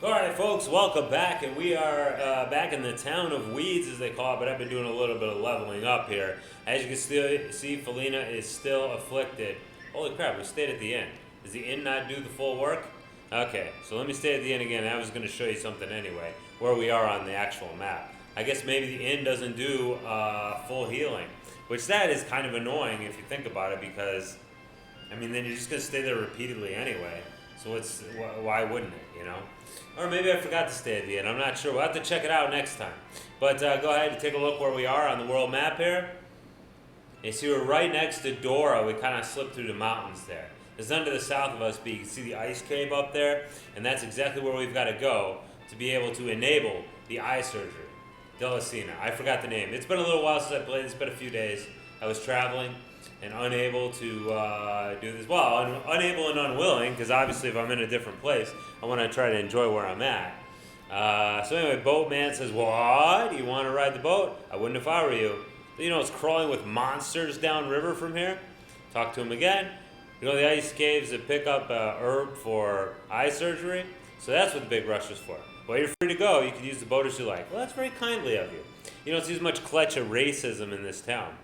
Alright folks, welcome back, and we are back in the town of Weeds as they call it, but I've been doing a little bit of leveling up here. As you can still see, Filena is still afflicted. Holy crap, we stayed at the end. Does the inn not do the full work? Okay, so let me stay at the end again. I was going to show you something anyway, where we are on the actual map. I guess maybe the inn doesn't do full healing, which that is kind of annoying if you think about it, because, I mean, then you're just going to stay there repeatedly anyway. So why wouldn't it, you know? Or maybe I forgot to stay at the end. I'm not sure. We'll have to check it out next time. But go ahead and take a look where we are on the world map here. You see we're right next to Dora. We kind of slipped through the mountains there. There's none to the south of us, but you can see the ice cave up there. And that's exactly where we've got to go to be able to enable the eye surgery. Delicina. I forgot the name. It's been a little while since I played. It's been a few days. I was traveling and unable to do this. Well, unable and unwilling, because obviously if I'm in a different place, I want to try to enjoy where I'm at. So anyway, Boatman says, what? You want to ride the boat? I wouldn't if I were you. You know, it's crawling with monsters downriver from here. Talk to him again. You know, the ice caves that pick up herb for eye surgery. So that's what the big rush is for. Well, you're free to go. You can use the boat as you like. Well, that's very kindly of you. You don't see as much clutch of racism in this town.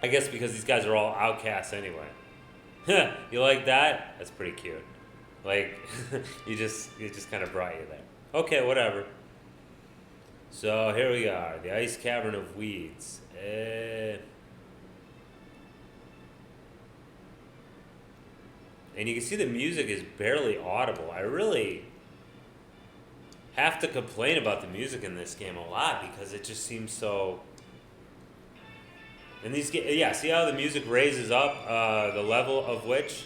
I guess because these guys are all outcasts anyway. You like that? That's pretty cute. Like, it just kind of brought you there. Okay, whatever. So here we are, the ice cavern of weeds. And you can see the music is barely audible. I really have to complain about the music in this game a lot because it just seems so. And these, yeah, see how the music raises up the level of which?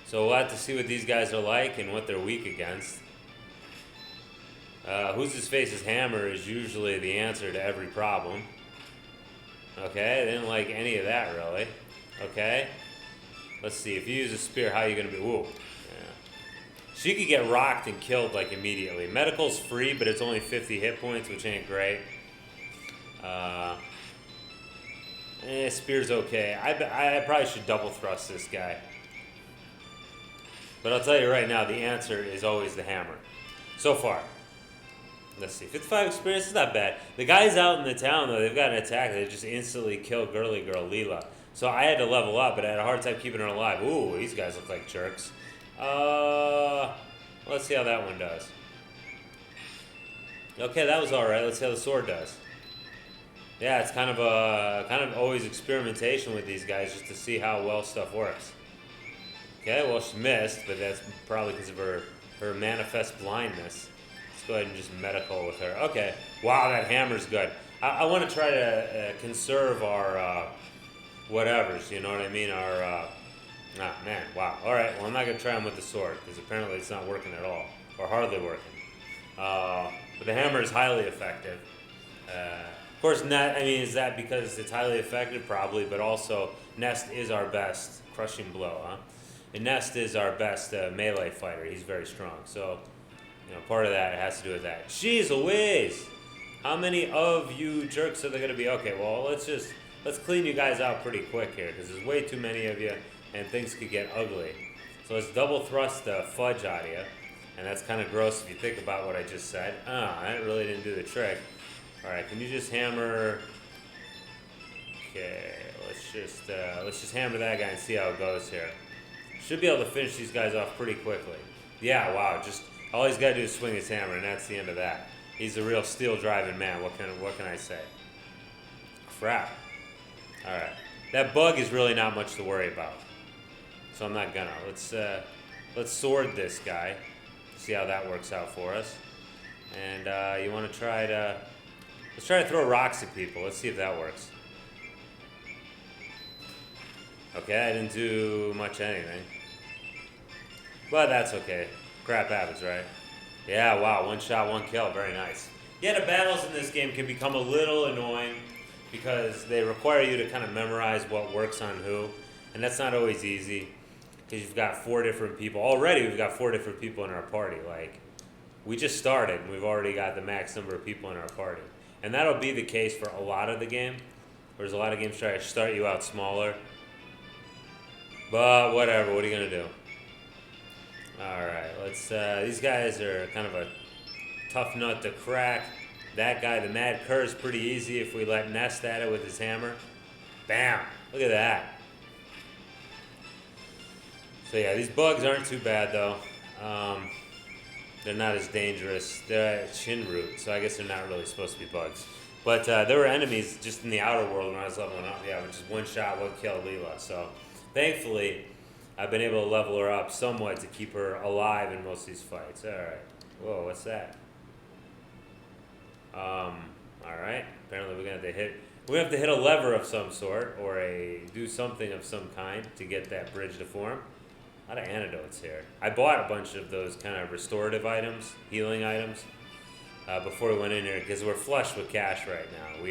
So we'll have to see what these guys are like and what they're weak against. Who's his face's hammer is usually the answer to every problem. Okay, they didn't like any of that really. Okay, let's see, if you use a spear, how are you going to be? Whoa, yeah. She could get rocked and killed like immediately. Medical's free, but it's only 50 hit points, which ain't great. Spear's okay. I probably should double thrust this guy. But I'll tell you right now, the answer is always the hammer. So far. Let's see, 55 experience is not bad. The guys out in the town, though, they've got an attack that just instantly killed girly girl Leela. So I had to level up, but I had a hard time keeping her alive. Ooh, these guys look like jerks. Let's see how that one does. Okay, that was alright. Let's see how the sword does. Yeah, it's kind of always experimentation with these guys just to see how well stuff works. Okay, well she missed, but that's probably because of her manifest blindness. Let's go ahead and just medical with her. Okay, wow, that hammer's good. I want to try to conserve our whatevers, you know what I mean? Our, man, wow. Alright, well I'm not going to try them with the sword, because apparently it's not working at all, or hardly working. But the hammer is highly effective. Of course, is that because it's highly effective? Probably, but also Nest is our best crushing blow, huh? And Nest is our best melee fighter. He's very strong. So, you know, part of that has to do with that. Jeez Louise! How many of you jerks are there going to be? Okay, well, let's clean you guys out pretty quick here, because there's way too many of you, and things could get ugly. So let's double thrust the fudge out of you. And that's kind of gross if you think about what I just said. That really didn't do the trick. Alright, can you just hammer? Okay, let's just hammer that guy and see how it goes here. Should be able to finish these guys off pretty quickly. Yeah, wow, just all he's got to do is swing his hammer, and that's the end of that. He's a real steel-driving man. What can I say? Crap. Alright, that bug is really not much to worry about, so I'm not gonna. Let's sword this guy. See how that works out for us. And you want to try to. Let's try to throw rocks at people. Let's see if that works. Okay, I didn't do much anything. But that's okay. Crap happens, right? Yeah, wow, one shot, one kill. Very nice. Yeah, the battles in this game can become a little annoying because they require you to kind of memorize what works on who. And that's not always easy because you've got 4 different people. Already, we've got 4 different people in our party. Like, we just started and we've already got the max number of people in our party. And that'll be the case for a lot of the game. Whereas a lot of games try to start you out smaller. But whatever, what are you going to do? Alright, Let's. These guys are kind of a tough nut to crack. That guy, the Mad Cur, is pretty easy if we let Nest at it with his hammer. Bam! Look at that. So yeah, these bugs aren't too bad though. They're not as dangerous. They're at Shinroot, so I guess they're not really supposed to be bugs. But there were enemies just in the outer world when I was leveling up. Yeah, just one shot would kill Leela. So thankfully, I've been able to level her up somewhat to keep her alive in most of these fights. All right. Whoa, what's that? All right. Apparently, we're gonna have to hit. We have to hit a lever of some sort, or do something of some kind to get that bridge to form. A lot of antidotes here. I bought a bunch of those kind of restorative items, healing items, before we went in here because we're flush with cash right now.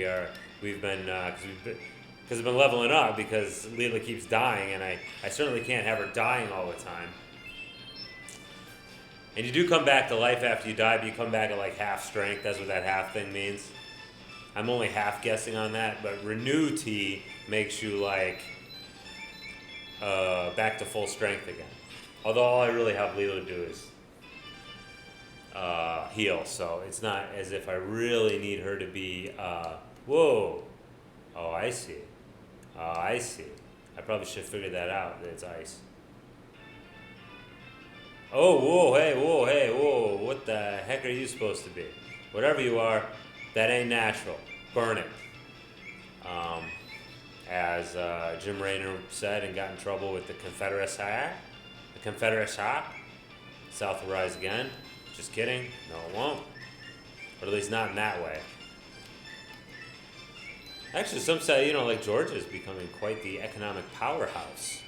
We've been because I've been leveling up because Leela keeps dying, and I certainly can't have her dying all the time. And you do come back to life after you die, but you come back at like half strength. That's what that half thing means. I'm only half guessing on that, but Renew Tea makes you like back to full strength again. Although all I really have Leela do is heal, so it's not as if I really need her to be. Whoa! Oh, I see. I see. I probably should have figured that out. That it's ice. Oh, whoa, hey, whoa! What the heck are you supposed to be? Whatever you are, that ain't natural. Burn it. As Jim Raynor said and got in trouble with the Confederacy. The Confederacy. South will rise again. Just kidding. No, it won't. Or at least not in that way. Actually, some say, like Georgia is becoming quite the economic powerhouse.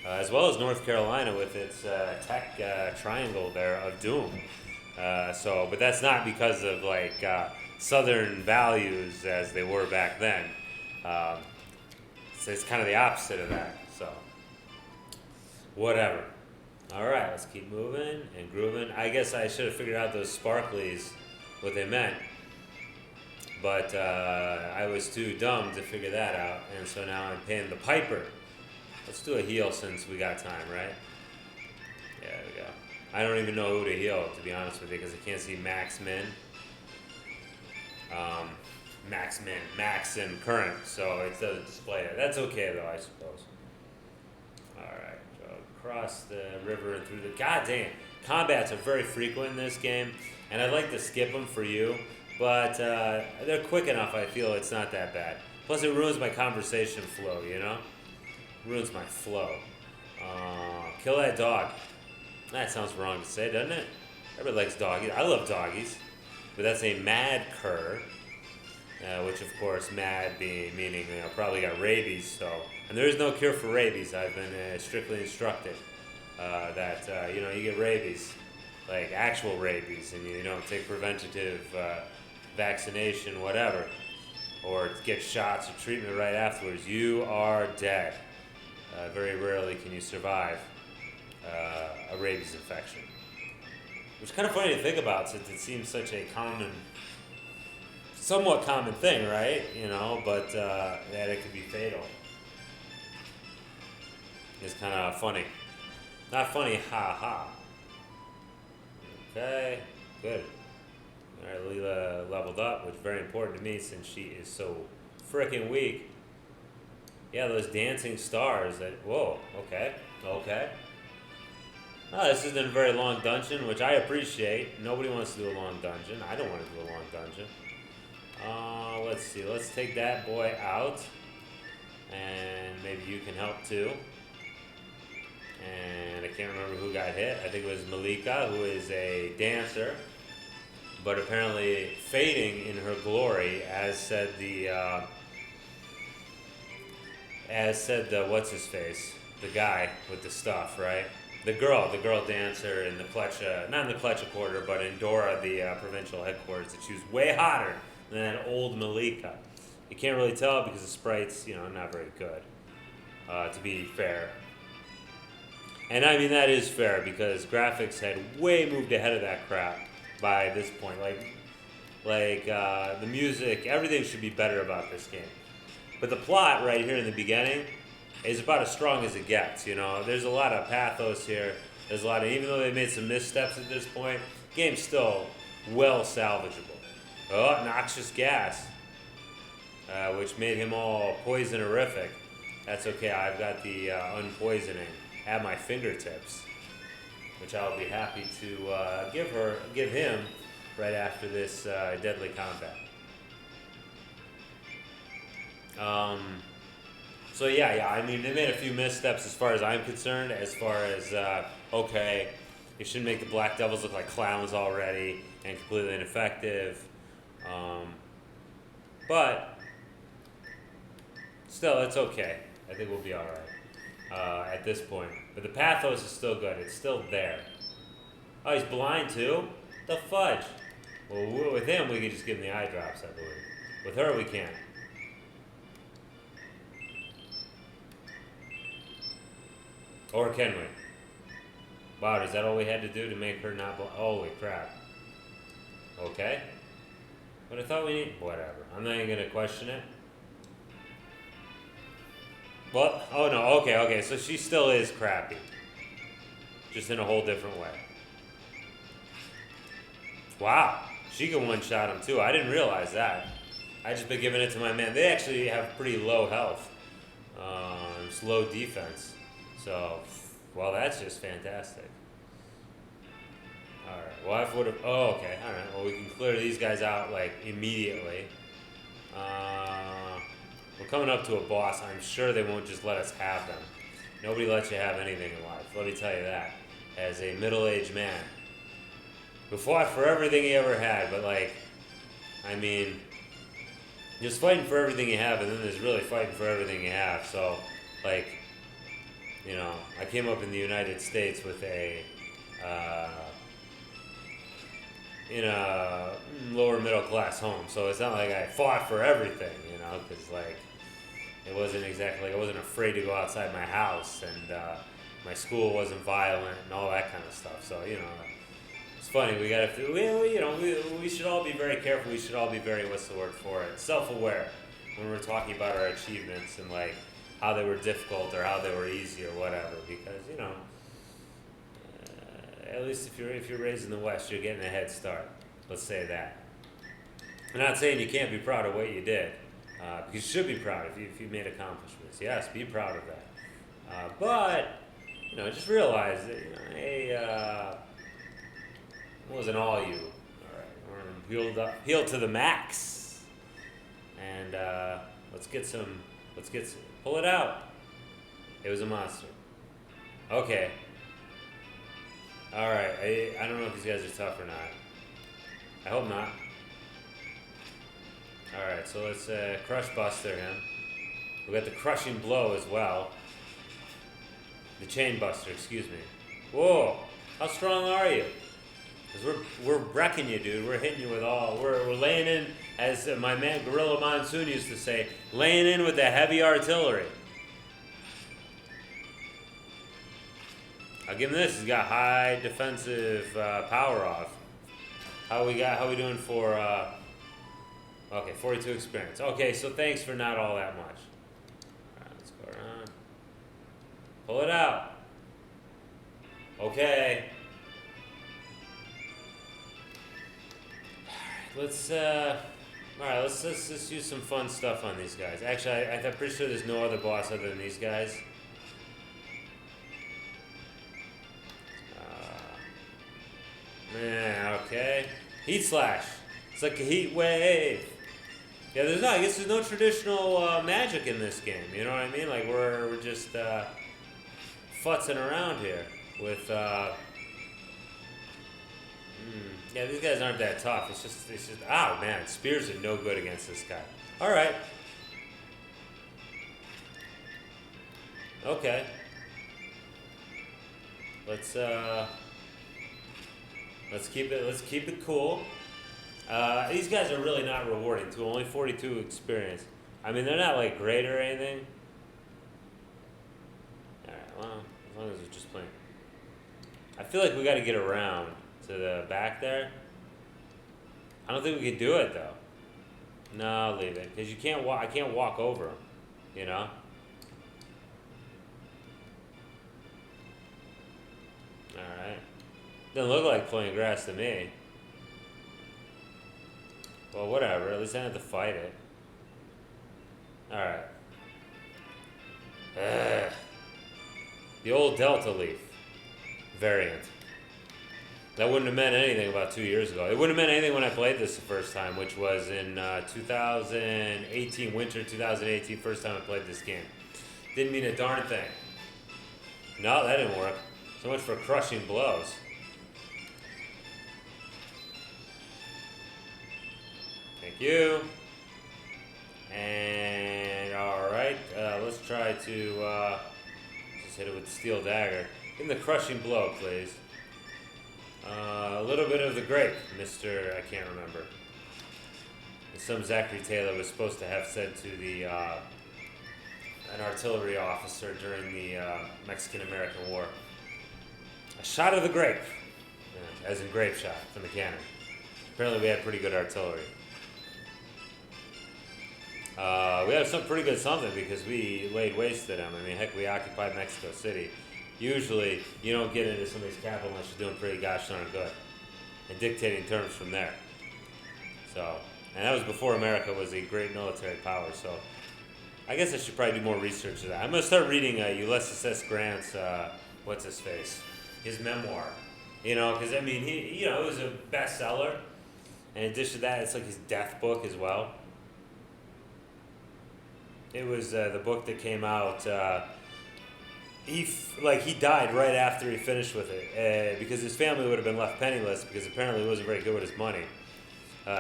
As well as North Carolina with its tech triangle there of doom. But that's not because of like Southern values as they were back then. So it's kind of the opposite of that. So, whatever. All right, let's keep moving and grooving. I guess I should have figured out those sparklies, what they meant. But I was too dumb to figure that out. And so now I'm paying the piper. Let's do a heal since we got time, right? Yeah, there we go. I don't even know who to heal, to be honest with you, because I can't see max min. Max min, max and current, so it doesn't display it. That's okay though, I suppose. Alright, so across the river and through the... God damn, combats are very frequent in this game, and I'd like to skip them for you, but they're quick enough, I feel it's not that bad. Plus it ruins my conversation flow, Ruins my flow. Kill that dog. That sounds wrong to say, doesn't it? Everybody likes doggies. I love doggies. But that's a Mad Cur. Which of course, mad meaning probably got rabies. So, and there is no cure for rabies. I've been strictly instructed that you get rabies, like actual rabies, and you don't take preventative vaccination, whatever, or get shots or treatment right afterwards. You are dead. Very rarely can you survive a rabies infection, which is kind of funny to think about since it seems such a somewhat common thing, right? But that it could be fatal. It's kind of funny. Not funny, ha ha. Okay, good. All right, Leela leveled up, which is very important to me since she is so freaking weak. Yeah, those dancing stars. Whoa, okay. Oh, this isn't a very long dungeon, which I appreciate. Nobody wants to do a long dungeon. I don't want to do a long dungeon. Let's see. Let's take that boy out. And maybe you can help too. And I can't remember who got hit. I think it was Malika, who is a dancer. But apparently fading in her glory, as said the what's his face? The guy with the stuff, right? The girl dancer in the Klecha, not in the Klecha quarter, but in Dora, the provincial headquarters, that she was way hotter than that old Malika. You can't really tell because the sprites, not very good, to be fair. And I mean, that is fair because graphics had way moved ahead of that crap by this point. Like the music, everything should be better about this game. But the plot right here in the beginning is about as strong as it gets. There's a lot of pathos here. There's a lot of, even though they made some missteps at this point, game's still well salvageable. Oh, noxious gas, which made him all poisonerific. That's okay. I've got the unpoisoning at my fingertips, which I'll be happy to give him right after this deadly combat. So yeah, I mean, they made a few missteps as far as I'm concerned, as far as, okay, you shouldn't make the Black Devils look like clowns already and completely ineffective. But still, it's okay. I think we'll be alright at this point. But the Pathos is still good. It's still there. Oh, he's blind too? The fudge. Well, with him, we can just give him the eye drops, I believe. With her, we can't. Or can we? Wow, is that all we had to do to make her not blind? Holy crap. Okay. But I thought we need... Whatever. I'm not even going to question it. What? Oh, no. Okay. So she still is crappy. Just in a whole different way. Wow. She can one-shot him, too. I didn't realize that. I just been giving it to my man. They actually have pretty low health. It's low defense. So, well, that's just fantastic. Alright. Well, if would have... Oh, okay. Alright. Well, we can clear these guys out, like, immediately. We're coming up to a boss. I'm sure they won't just let us have them. Nobody lets you have anything in life. Let me tell you that. As a middle-aged man who fought for everything he ever had, but, like, I mean, just fighting for everything you have, and then there's really fighting for everything you have. So, like, you know, I came up in the United States with a, in a lower middle class home. So it's not like I fought for everything, you know, because, like, it wasn't exactly, like, I wasn't afraid to go outside my house, and my school wasn't violent and all that kind of stuff. So, you know, it's funny. We gotta, we should all be very careful. We should all be very, what's the word for it? Self-aware when we're talking about our achievements and, like, how they were difficult or how they were easy or whatever. Because, you know, at least if you're raised in the West, you're getting a head start. Let's say that. I'm not saying you can't be proud of what you did, because you should be proud if you made accomplishments. Yes, be proud of that. But, you know, just realize that, you know, hey, it wasn't all you. All right, we're healed to the max, and let's get some. Pull it out. It was a monster. Okay. All right. I don't know if these guys are tough or not. I hope not. All right. So let's crush buster him. We got the crushing blow as well. The chain buster. Excuse me. Whoa. How strong are you? Because we're wrecking you, dude. We're hitting you with all. We're laying in, as my man Gorilla Monsoon used to say, laying in with the heavy artillery. I'll give him this. He's got high defensive power off. How we doing for? Okay, 42 experience. Okay, so thanks for not all that much. All right, let's go around. Pull it out. Okay. Let's use some fun stuff on these guys. Actually, I'm pretty sure there's no other boss other than these guys. Yeah, okay. Heat slash. It's like a heat wave. Yeah, I guess there's no traditional magic in this game. You know what I mean? Like we're just futzing around here with. Yeah, these guys aren't that tough. It's just. Oh man, spears are no good against this guy. All right. Okay. Let's keep it cool. These guys are really not rewarding too. Only 42 experience. I mean, they're not like great or anything. All right. Well, as long as we're just playing. I feel like we got to get around to the back there. I don't think we can do it though. No, I'll leave it because you can't walk. I can't walk over them. You know. All right. Doesn't look like playing grass to me. Well, whatever. At least I didn't have to fight it. Alright. The old Delta Leaf variant. That wouldn't have meant anything about 2 years ago. It wouldn't have meant anything when I played this the first time, which was in 2018, winter 2018, first time I played this game. Didn't mean a darn thing. No, that didn't work. So much for crushing blows. Thank you. And alright, let's try to just hit it with the steel dagger. Give him the crushing blow, please. A little bit of the grape, Mr. I can't remember. Some Zachary Taylor was supposed to have said to the an artillery officer during the Mexican-American War. A shot of the grape, as in grape shot from the cannon. Apparently we had pretty good artillery. We have some pretty good something because we laid waste to them. I mean, heck, we occupied Mexico City. Usually, you don't get into somebody's capital unless you're doing pretty gosh darn good and dictating terms from there. So, and that was before America was a great military power. So, I guess I should probably do more research of that. I'm gonna start reading Ulysses S. Grant's what's his face, his memoir. You know, because I mean, he it was a bestseller. And in addition to that, it's like his death book as well. It was the book that came out. He died right after he finished with it because his family would have been left penniless because apparently he wasn't very good with his money.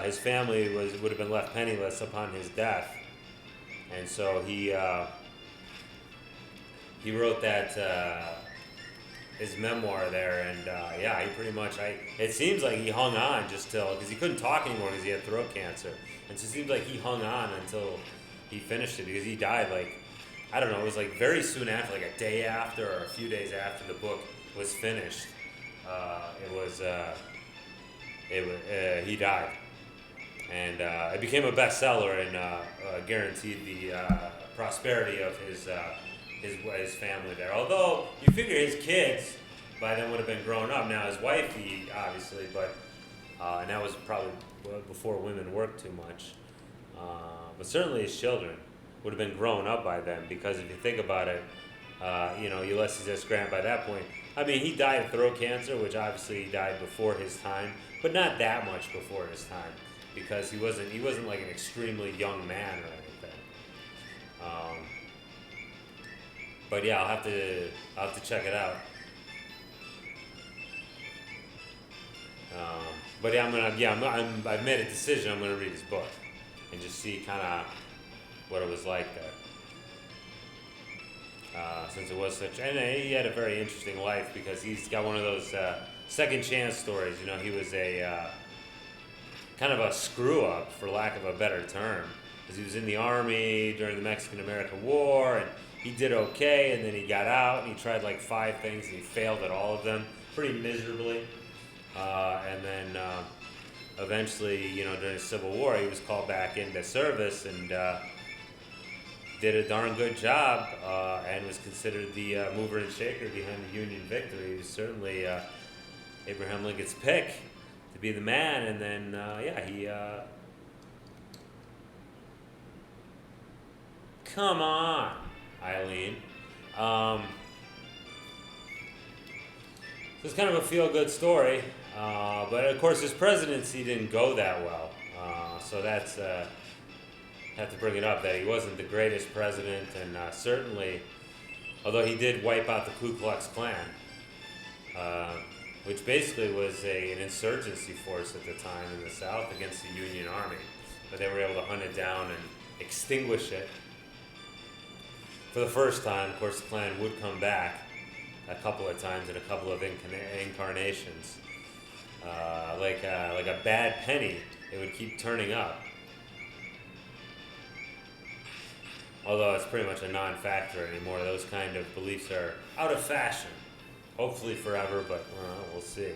His family would have been left penniless upon his death, and so he wrote that his memoir there, and he pretty much it seems like he hung on just till because he couldn't talk anymore because he had throat cancer, and so it seems like he hung on until he finished it because he died I don't know, it was very soon after, a day after or a few days after the book was finished. He died. And it became a bestseller and guaranteed the prosperity of his family there. Although, you figure his kids by then would have been grown up. Now, his wife, obviously, but, and that was probably before women worked too much. But certainly his children would have been grown up by then, because if you think about it, Ulysses S. Grant by that point, I mean, he died of throat cancer, which obviously he died before his time, but not that much before his time, because he wasn't like an extremely young man or anything. But yeah, I'll have to check it out. But yeah, I've made a decision. I'm gonna read his book and just see kind of what it was like there. Since it was such, and he had a very interesting life because he's got one of those second chance stories. He was a kind of a screw up, for lack of a better term, because he was in the army during the Mexican-American War, and he did okay, and then he got out and he tried 5 things and he failed at all of them pretty miserably, and then eventually, during the Civil War, he was called back into service and did a darn good job, and was considered the mover and shaker behind the Union victory. He was certainly Abraham Lincoln's pick to be the man, and then he come on, Eileen. It's kind of a feel-good story, but of course his presidency didn't go that well, so that's have to bring it up that he wasn't the greatest president, and certainly, although he did wipe out the Ku Klux Klan, which basically was an insurgency force at the time in the South against the Union Army, but they were able to hunt it down and extinguish it. For the first time, of course, the Klan would come back a couple of times in a couple of incarnations. Like a bad penny, it would keep turning up. Although it's pretty much a non-factor anymore. Those kind of beliefs are out of fashion. Hopefully forever, but we'll see.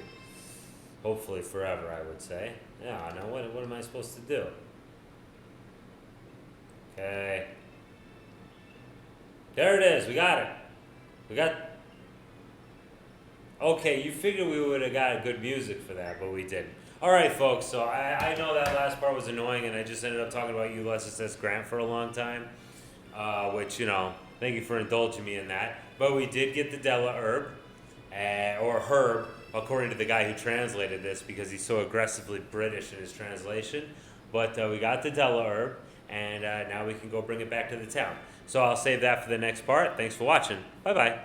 Hopefully forever, I would say. Yeah, now what am I supposed to do? Okay. There it is. We got it. Okay, you figured we would have got good music for that, but we didn't. All right, folks. So I know that last part was annoying, and I just ended up talking about Ulysses S. Grant for a long time, which thank you for indulging me in that. But we did get the Della herb, or herb, according to the guy who translated this, because he's so aggressively British in his translation. But we got the Della herb, and now we can go bring it back to the town. So I'll save that for the next part. Thanks for watching. Bye bye.